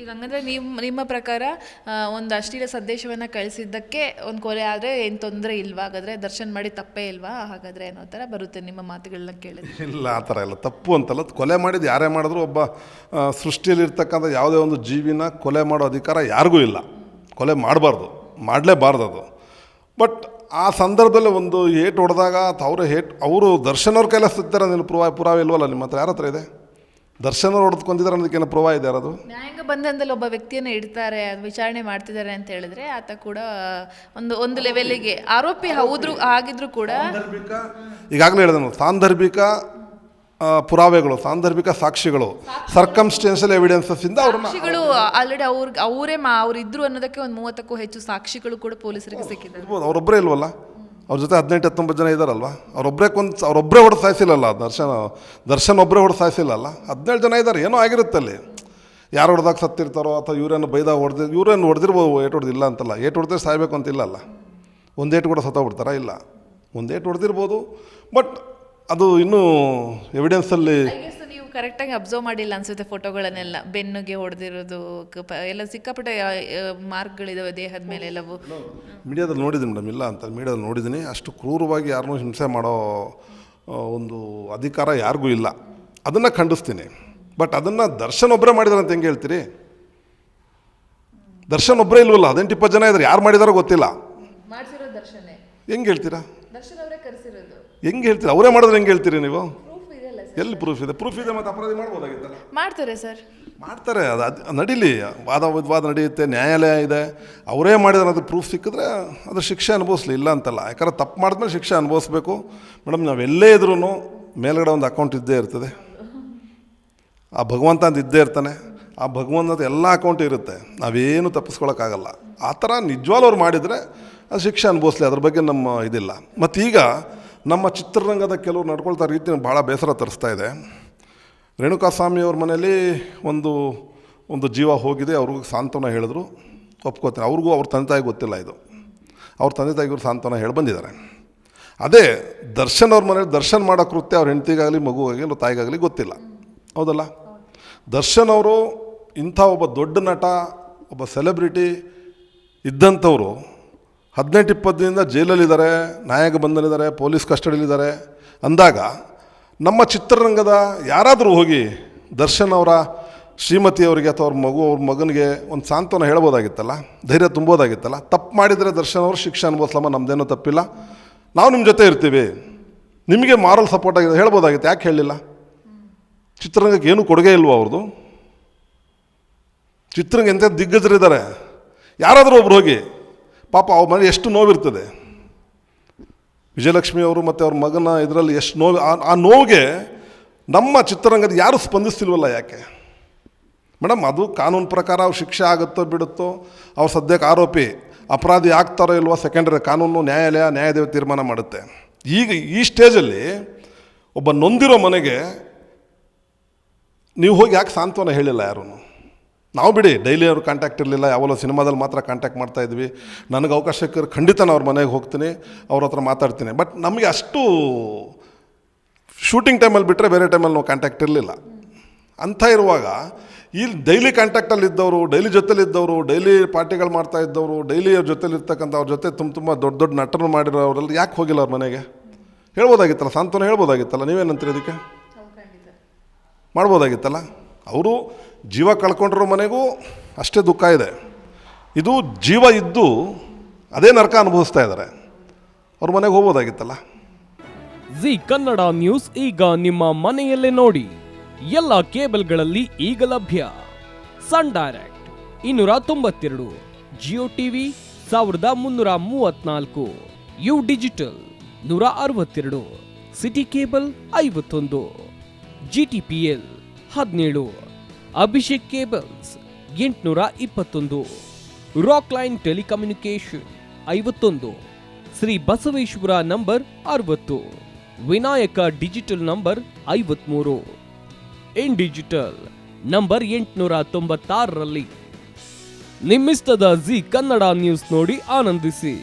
ಈಗ ಹಂಗಂದ್ರೆ ನಿಮ್ಮ ಪ್ರಕಾರ ಒಂದು ಅಶ್ಲೀಲ ಸಂದೇಶವನ್ನು ಕಳಿಸಿದ್ದಕ್ಕೆ ಒಂದು ಕೊಲೆ ಆದರೆ ಏನು ತೊಂದರೆ ಇಲ್ವಾ? ಹಾಗಾದರೆ ದರ್ಶನ್ ಮಾಡಿ ತಪ್ಪೇ ಇಲ್ವಾ? ಹಾಗಾದರೆ ಅನ್ನೋ ಥರ ಬರುತ್ತೆ ನಿಮ್ಮ ಮಾತುಗಳನ್ನ ಕೇಳಿದ್ರೆ. ಇಲ್ಲ, ಆ ಥರ ಇಲ್ಲ, ತಪ್ಪು ಅಂತಲ್ಲ. ಕೊಲೆ ಮಾಡಿದ್ದು ಯಾರೇ ಮಾಡಿದ್ರು ಒಬ್ಬ ಸೃಷ್ಟಿಯಲ್ಲಿರ್ತಕ್ಕಂಥ ಯಾವುದೇ ಒಂದು ಜೀವಿನ ಕೊಲೆ ಮಾಡೋ ಅಧಿಕಾರ ಯಾರಿಗೂ ಇಲ್ಲ. ಕೊಲೆ ಮಾಡಬಾರ್ದು, ಮಾಡಲೇಬಾರ್ದು ಅದು. ಬಟ್ ಆ ಸಂದರ್ಭದಲ್ಲಿ ಒಂದು ಏಟು ಹೊಡೆದಾಗ ಅವರು ದರ್ಶನ್ ಅವ್ರ ಕೈಲ ಸಿಗ್ತಾರೆ. ನೀನು ಪುರಾವೆ ಇಲ್ವಲ್ಲ ನಿಮ್ಮ ಹತ್ರ? ಯಾರ ಹತ್ರ ಇದೆ? ದರ್ಶನ್ ಅವ್ರು ಹೊಡೆದುಕೊಂಡಿದ್ದಾರೆ ಅನ್ನೋದಕ್ಕೇನು ಪುರಾವೆ ಇದೆ ಯಾರದು? ನ್ಯಾಯಾಂಗ ಬಂಧನದಲ್ಲಿ ಒಬ್ಬ ವ್ಯಕ್ತಿಯನ್ನು ಇಡ್ತಾರೆ, ವಿಚಾರಣೆ ಮಾಡ್ತಿದ್ದಾರೆ ಅಂತ ಹೇಳಿದ್ರೆ ಆತ ಕೂಡ ಒಂದು ಲೆವೆಲ್ಗೆ ಆರೋಪಿ ಆಗಿದ್ರು ಕೂಡ ಈಗಾಗಲೇ ಹೇಳಿದೆ ನಾನು, ಸಾಂದರ್ಭಿಕ ಪುರಾವೆಗಳು, ಸಾಂದರ್ಭಿಕ ಸಾಕ್ಷಿಗಳು, ಸರ್ಕಮ್ಸ್ಟೆನ್ಷಿಯಲ್ ಎವಿಡೆನ್ಸಸ್ ಇಂದ ಸಾಕ್ಷಿಗಳು ಆಲ್ರೆಡಿ ಅವ್ರು ಇದ್ರು ಅನ್ನೋದಕ್ಕೆ ಒಂದು 30ಕ್ಕೂ ಹೆಚ್ಚು ಸಾಕ್ಷಿಗಳು ಕೂಡ ಪೊಲೀಸರಿಗೆ ಸಿಕ್ಕಿದ್ದಾರೆ. ಅವರೊಬ್ಬರೇ ಇಲ್ವಲ್ಲ, ಅವ್ರ ಜೊತೆ 18-19 ಜನ ಇದ್ದಾರಲ್ವ. ಅವರೊಬ್ಬರೇ ಹೊಡೆದು ಸಾಯಿಸಿಲ್ಲಲ್ಲ ದರ್ಶನ್ ಒಬ್ಬರೇ ಹೊಡೆದು ಸಾಯಿಸಿಲ್ಲಲ್ಲ, 17 ಜನ ಇದ್ದಾರೆ. ಏನೋ ಆಗಿರುತ್ತೆ ಅಲ್ಲಿ, ಯಾರು ಹೊಡೆದಾಗ ಸತ್ತಿರ್ತಾರೋ ಅಥವಾ ಇವರೇನು ಬೈದಾಗ ಇವರೇನು ಹೊಡೆದಿರ್ಬೋದು, ಏಟು ಹೊಡೆದಿಲ್ಲ ಅಂತಲ್ಲ. ಏಟು ಹೊಡೆದ್ರೆ ಸಾಯ್ಬೇಕು ಅಂತಿಲ್ಲಲ್ಲ. ಒಂದೇಟು ಕೂಡ ಸತ್ತೋಗ್ಬಿಡ್ತಾರಾ? ಇಲ್ಲ, ಒಂದೇಟು ಹೊಡೆದಿರ್ಬೋದು. ಬಟ್ ಅದು ಇನ್ನೂ ಎವಿಡೆನ್ಸಲ್ಲಿ ನೀವು ಕರೆಕ್ಟಾಗಿ ಅಬ್ಸರ್ವ್ ಮಾಡಿಲ್ಲ ಅನ್ಸುತ್ತೆ ಫೋಟೋಗಳನ್ನೆಲ್ಲ. ಬೆನ್ನುಗೆ ಹೊಡೆದಿರೋದು ಎಲ್ಲ ಸಿಕ್ಕಾಪಟ್ಟೆ ಮಾರ್ಕ್ಗಳಿದಾವೆ ದೇಹದ ಮೇಲೆ ಎಲ್ಲವೂ. ಮೀಡಿಯಾದಲ್ಲಿ ನೋಡಿದ್ದೀನಿ ಮೇಡಮ್, ಇಲ್ಲ ಅಂತ ಮೀಡಿಯಾದಲ್ಲಿ ನೋಡಿದ್ದೀನಿ. ಅಷ್ಟು ಕ್ರೂರವಾಗಿ ಯಾರನ್ನೂ ಹಿಂಸೆ ಮಾಡೋ ಒಂದು ಅಧಿಕಾರ ಯಾರಿಗೂ ಇಲ್ಲ. ಅದನ್ನು ಖಂಡಿಸ್ತೀನಿ. ಬಟ್ ಅದನ್ನು ದರ್ಶನ್ ಒಬ್ಬರೇ ಮಾಡಿದಾರೆ ಅಂತ ಹೆಂಗೆ ಹೇಳ್ತೀರಿ? ದರ್ಶನ್ ಒಬ್ಬರೇ ಇಲ್ವಲ್ಲ, 18-20 ಜನ ಇದ್ದಾರೆ. ಯಾರು ಮಾಡಿದಾರೋ ಗೊತ್ತಿಲ್ಲ. ಹೆಂಗೆ ಹೇಳ್ತೀರಾ? ಹೆಂಗೆ ಹೇಳ್ತೀರಾ? ಅವರೇ ಮಾಡಿದ್ರೆ ಹೆಂಗೆ ಹೇಳ್ತೀರಿ ನೀವು? ಎಲ್ಲಿ ಪ್ರೂಫ್ ಇದೆ? ಪ್ರೂಫ್ ಇದೆ ಮತ್ತು ಅಪರಾಧಿ ಮಾಡ್ಬೋದಾಗಿತ್ತಲ್ಲ. ಮಾಡ್ತಾರೆ ಸರ್, ಮಾಡ್ತಾರೆ. ಅದು ನಡೀಲಿ, ವಾದ ನಡೆಯುತ್ತೆ, ನ್ಯಾಯಾಲಯ ಇದೆ. ಅವರೇ ಮಾಡಿದ್ರೆ ಅದು ಪ್ರೂಫ್ ಸಿಕ್ಕಿದ್ರೆ ಅದ್ರ ಶಿಕ್ಷೆ ಅನುಭವಿಸ್ಲಿ, ಇಲ್ಲ ಅಂತಲ್ಲ. ಯಾಕಂದ್ರೆ ತಪ್ಪು ಮಾಡಿದ್ಮೇಲೆ ಶಿಕ್ಷೆ ಅನುಭವಿಸ್ಬೇಕು ಮೇಡಮ್. ನಾವೆಲ್ಲೇ ಇದ್ರೂ ಮೇಲ್ಗಡೆ ಒಂದು ಅಕೌಂಟ್ ಇದ್ದೇ ಇರ್ತದೆ. ಆ ಭಗವಂತ ಅಂತ ಇದ್ದೇ ಇರ್ತಾನೆ. ಆ ಭಗವಂತದ ಎಲ್ಲ ಅಕೌಂಟ್ ಇರುತ್ತೆ, ನಾವೇನು ತಪ್ಪಿಸ್ಕೊಳಕ್ಕಾಗಲ್ಲ. ಆ ಥರ ನಿಜವಾಗ್ಲೂ ಅವ್ರು ಮಾಡಿದರೆ ಅದು ಶಿಕ್ಷೆ ಅನುಭವಿಸ್ಲಿ, ಅದ್ರ ಬಗ್ಗೆ ನಮ್ಮ ಇದಿಲ್ಲ. ಮತ್ತೀಗ ನಮ್ಮ ಚಿತ್ರರಂಗದ ಕೆಲವರು ನಡ್ಕೊಳ್ತಾ ರೀತಿ ಭಾಳ ಬೇಸರ ತರಿಸ್ತಾ ಇದೆ. ರೇಣುಕಾಸ್ವಾಮಿಯವ್ರ ಮನೇಲಿ ಒಂದು ಜೀವ ಹೋಗಿದೆ, ಅವ್ರಿಗೂ ಸಾಂತ್ವನ ಹೇಳಿದ್ರು, ಒಪ್ಕೋತೀನಿ. ಅವ್ರಿಗೂ ಅವ್ರ ತಂದೆ ತಾಯಿಗೆ ಗೊತ್ತಿಲ್ಲ ಇದು. ಅವ್ರ ತಂದೆ ತಾಯಿಗೂ ಸಾಂತ್ವನ ಹೇಳಿ ಬಂದಿದ್ದಾರೆ. ಅದೇ ದರ್ಶನ್ ಅವ್ರ ಮನೇಲಿ ದರ್ಶನ್ ಮಾಡೋ ಕೃತ್ಯ ಅವ್ರ ಹೆಂಡತಿಗಾಗಲಿ ಮಗುವಾಗಲಿ ತಾಯಿಗಾಗಲಿ ಗೊತ್ತಿಲ್ಲ, ಹೌದಲ್ಲ? ದರ್ಶನ್ ಅವರು ಇಂಥ ಒಬ್ಬ ದೊಡ್ಡ ನಟ, ಒಬ್ಬ ಸೆಲೆಬ್ರಿಟಿ ಇದ್ದಂಥವರು 18-20 ದಿನದಿಂದ ಜೈಲಲ್ಲಿದ್ದಾರೆ, ನ್ಯಾಯಾಂಗ ಬಂಧನಲ್ಲಿದ್ದಾರೆ, ಪೊಲೀಸ್ ಕಸ್ಟಡಿಯಲ್ಲಿದ್ದಾರೆ ಅಂದಾಗ ನಮ್ಮ ಚಿತ್ರರಂಗದ ಯಾರಾದರೂ ಹೋಗಿ ದರ್ಶನ್ ಅವರ ಶ್ರೀಮತಿಯವರಿಗೆ ಅಥವಾ ಅವ್ರ ಮಗನಿಗೆ ಒಂದು ಸಾಂತ್ವನ ಹೇಳ್ಬೋದಾಗಿತ್ತಲ್ಲ, ಧೈರ್ಯ ತುಂಬೋದಾಗಿತ್ತಲ್ಲ. ತಪ್ಪು ಮಾಡಿದರೆ ದರ್ಶನ್ ಅವರು ಶಿಕ್ಷೆ ಅನುಭವಿಸ್ಲಮ್ಮ, ನಮ್ಮದೇನೂ ತಪ್ಪಿಲ್ಲ, ನಾವು ನಿಮ್ಮ ಜೊತೆ ಇರ್ತೀವಿ, ನಿಮಗೆ ಮಾರಲ್ ಸಪೋರ್ಟ್ ಆಗಿದೆ ಹೇಳ್ಬೋದಾಗಿತ್ತು. ಯಾಕೆ ಹೇಳಲಿಲ್ಲ? ಚಿತ್ರರಂಗಕ್ಕೆ ಏನೂ ಕೊಡುಗೆ ಇಲ್ವೋ ಅವ್ರದ್ದು? ಚಿತ್ರರಂಗ ಎಂಥ ದಿಗ್ಗಜರಿದ್ದಾರೆ, ಯಾರಾದರೂ ಒಬ್ರು ಹೋಗಿ ಪಾಪ ಅವ್ರ ಮನೆ ಎಷ್ಟು ನೋವಿರ್ತದೆ. ವಿಜಯಲಕ್ಷ್ಮಿ ಅವರು ಮತ್ತು ಅವ್ರ ಮಗನ ಇದರಲ್ಲಿ ಎಷ್ಟು ನೋವು, ಆ ನೋವಿಗೆ ನಮ್ಮ ಚಿತ್ರರಂಗದ ಯಾರೂ ಸ್ಪಂದಿಸ್ತಿಲ್ವಲ್ಲ. ಯಾಕೆ ಮೇಡಮ್? ಅದು ಕಾನೂನು ಪ್ರಕಾರ ಅವ್ರು ಶಿಕ್ಷೆ ಆಗುತ್ತೋ ಬಿಡುತ್ತೋ, ಅವ್ರು ಸದ್ಯಕ್ಕೆ ಆರೋಪಿ, ಅಪರಾಧಿ ಆಗ್ತಾರೋ ಇಲ್ವೋ ಸೆಕೆಂಡ್ರಿ, ಕಾನೂನು ನ್ಯಾಯಾಲಯ ತೀರ್ಮಾನ ಮಾಡುತ್ತೆ. ಈಗ ಈ ಸ್ಟೇಜಲ್ಲಿ ಒಬ್ಬ ನೊಂದಿರೋ ಮನೆಗೆ ನೀವು ಹೋಗಿ ಯಾಕೆ ಸಾಂತ್ವನ ಹೇಳಿಲ್ಲ ಯಾರೂ? ನಾವು ಬಿಡಿ, ಡೈಲಿ ಅವ್ರ ಕಾಂಟ್ಯಾಕ್ಟ್ ಇರಲಿಲ್ಲ, ಯಾವಲ್ಲೋ ಸಿನಿಮಾದಲ್ಲಿ ಮಾತ್ರ ಕಾಂಟ್ಯಾಕ್ಟ್ ಮಾಡ್ತಾಯಿದ್ವಿ. ನನಗೆ ಅವಕಾಶ ಸಿಕ್ಕರೆ ಖಂಡಿತ ನಾನು ಅವ್ರ ಮನೆಗೆ ಹೋಗ್ತೀನಿ, ಅವ್ರ ಹತ್ರ ಮಾತಾಡ್ತೀನಿ. ಬಟ್ ನಮಗೆ ಅಷ್ಟು ಶೂಟಿಂಗ್ ಟೈಮಲ್ಲಿ ಬಿಟ್ಟರೆ ಬೇರೆ ಟೈಮಲ್ಲಿ ನಾವು ಕಾಂಟ್ಯಾಕ್ಟ್ ಇರಲಿಲ್ಲ. ಅಂಥ ಇರುವಾಗ ಇಲ್ಲಿ ಡೈಲಿ ಕಾಂಟ್ಯಾಕ್ಟಲ್ಲಿದ್ದವರು, ಡೈಲಿ ಜೊತೆಲಿದ್ದವರು, ಡೈಲಿ ಪಾರ್ಟಿಗಳು ಮಾಡ್ತಾ ಇದ್ದವರು, ಡೈಲಿ ಅವ್ರ ಜೊತೆಲಿರ್ತಕ್ಕಂಥ ಅವ್ರ ಜೊತೆ ತುಂಬ ದೊಡ್ಡ ನಟರು ಮಾಡಿರೋರೆಲ್ಲ ಯಾಕೆ ಹೋಗಿಲ್ಲ ಅವ್ರ ಮನೆಗೆ? ಹೇಳ್ಬೋದಾಗಿತ್ತಲ್ಲ, ಸಾಂತ್ವನ ಹೇಳ್ಬೋದಾಗಿತ್ತಲ್ಲ. ನೀವೇನಂತೀರಿ ಅದಕ್ಕೆ? ಮಾಡ್ಬೋದಾಗಿತ್ತಲ್ಲ. ಅವರು ಜೀವ ಕಳ್ಕೊಂಡಿರೋ ಮನೆಗೂ ಅಷ್ಟೇ ದುಃಖ ಇದೆ. ಇದು ಜೀವ ಇದ್ದು ಅದೇ ನರಕ ಅನುಭವಿಸ್ತಾ ಇದ್ದಾರೆ, ಅವ್ರ ಮನೆಗೆ ಹೋಗ್ಬೋದಾಗಿತ್ತಲ್ಲ. ಜಿ ಕನ್ನಡ ನ್ಯೂಸ್ ಈಗ ನಿಮ್ಮ ಮನೆಯಲ್ಲೇ ನೋಡಿ. ಎಲ್ಲ ಕೇಬಲ್ಗಳಲ್ಲಿ ಈಗ ಲಭ್ಯ. Sun Direct 292, Jio TV 1334, U digital 162, city cable 51, GTPL 17, Abhishek cables 821, Rockline telecommunication 51, Shri Basaveshwara number 60, Vinayaka digital number 53, in digital number 896ರಲ್ಲಿ. ನಿಮ್ಮಿಸ್ತದ ಜಿ ಕನ್ನಡ ನ್ಯೂಸ್ ನೋಡಿ ಆನಂದಿಸಿ.